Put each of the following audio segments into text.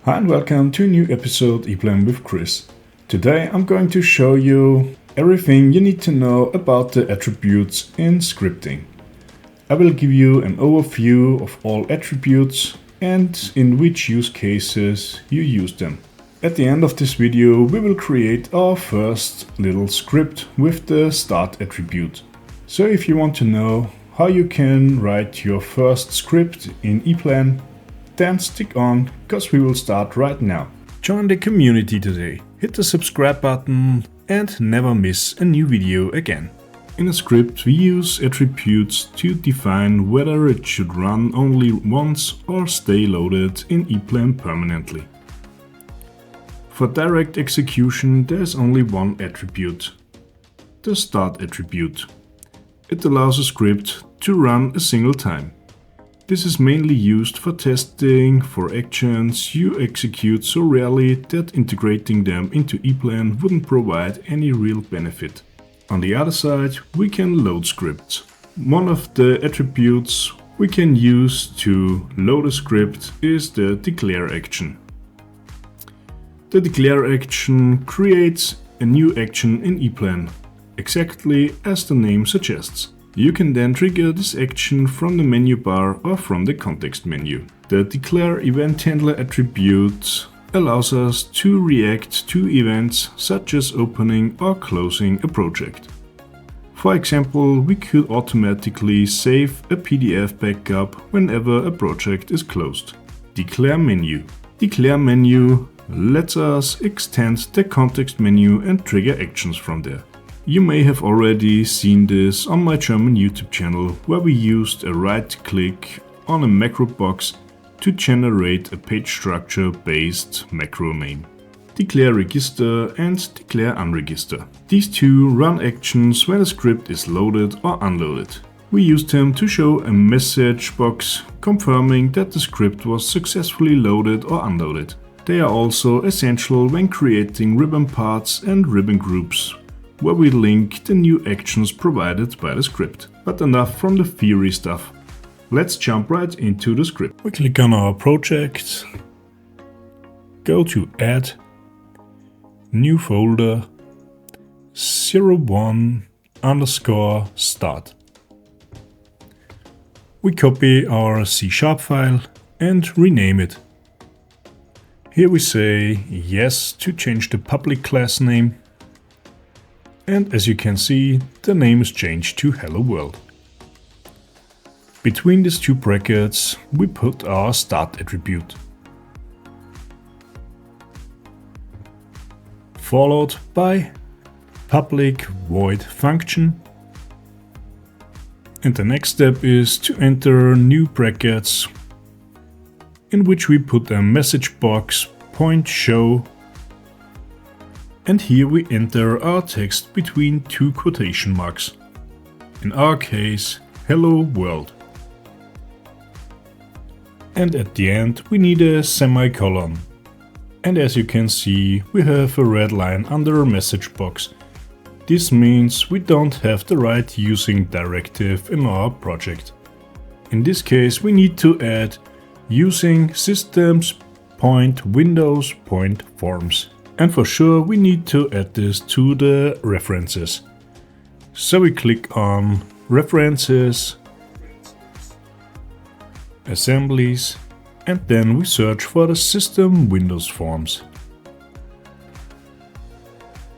Hi and welcome to a new episode EPLAN with Chris. Today I'm going to show you everything you need to know about the attributes in scripting. I will give you an overview of all attributes and in which use cases you use them. At the end of this video we will create our first little script with the start attribute. So if you want to know how you can write your first script in EPLAN, then stick on, because we will start right now. Join the community today, hit the subscribe button and never miss a new video again. In a script we use attributes to define whether it should run only once or stay loaded in EPLAN permanently. For direct execution there is only one attribute, the start attribute. It allows a script to run a single time. This is mainly used for testing for actions you execute so rarely that integrating them into EPLAN wouldn't provide any real benefit. On the other side, we can load scripts. One of the attributes we can use to load a script is the declare action. The declare action creates a new action in EPLAN, exactly as the name suggests. You can then trigger this action from the menu bar or from the context menu. The declare event handler attribute allows us to react to events such as opening or closing a project. For example, we could automatically save a PDF backup whenever a project is closed. Declare menu. Declare menu lets us extend the context menu and trigger actions from there. You may have already seen this on my German YouTube channel, where we used a right click on a macro box to generate a page structure based macro name. Declare register and declare unregister. These two run actions when a script is loaded or unloaded. We used them to show a message box confirming that the script was successfully loaded or unloaded. They are also essential when creating ribbon parts and ribbon groups, where we link the new actions provided by the script. But enough from the theory stuff. Let's jump right into the script. We click on our project, go to Add, New Folder, 01_start. We copy our C# file and rename it. Here we say yes to change the public class name. And as you can see, the name is changed to Hello World. Between these two brackets, we put our start attribute, followed by public void function. And the next step is to enter new brackets in which we put a message box point show. And here we enter our text between two quotation marks. In our case, Hello World. And at the end we need a semicolon. And as you can see, we have a red line under a message box. This means we don't have the right using directive in our project. In this case we need to add using systems.windows.forms. And for sure we need to add this to the references. So we click on References, Assemblies, and then we search for the system Windows forms.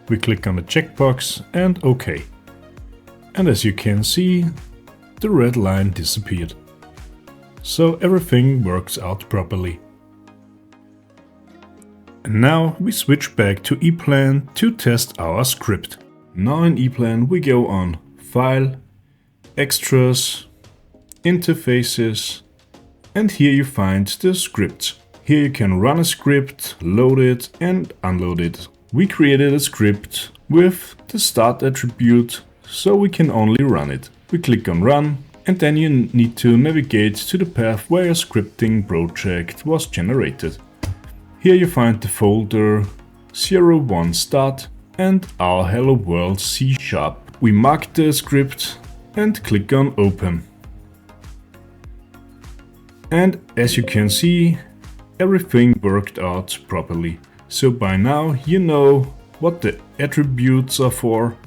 We click on the checkbox and OK. And as you can see, the red line disappeared. So everything works out properly. And now we switch back to EPLAN to test our script. Now in EPLAN we go on File, Extras, Interfaces, and here you find the scripts. Here you can run a script, load it and unload it. We created a script with the start attribute, so we can only run it. We click on Run and then you need to navigate to the path where your scripting project was generated. Here you find the folder 01start and our Hello World C#. We mark the script and click on Open. And as you can see, everything worked out properly. So by now you know what the attributes are for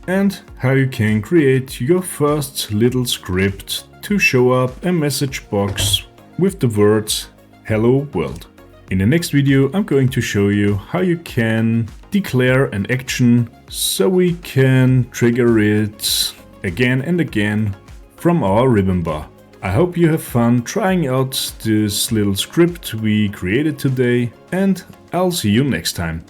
and how you can create your first little script to show up a message box with the words "Hello World." In the next video I'm going to show you how you can declare an action so we can trigger it again and again from our ribbon bar. I hope you have fun trying out this little script we created today, and I'll see you next time.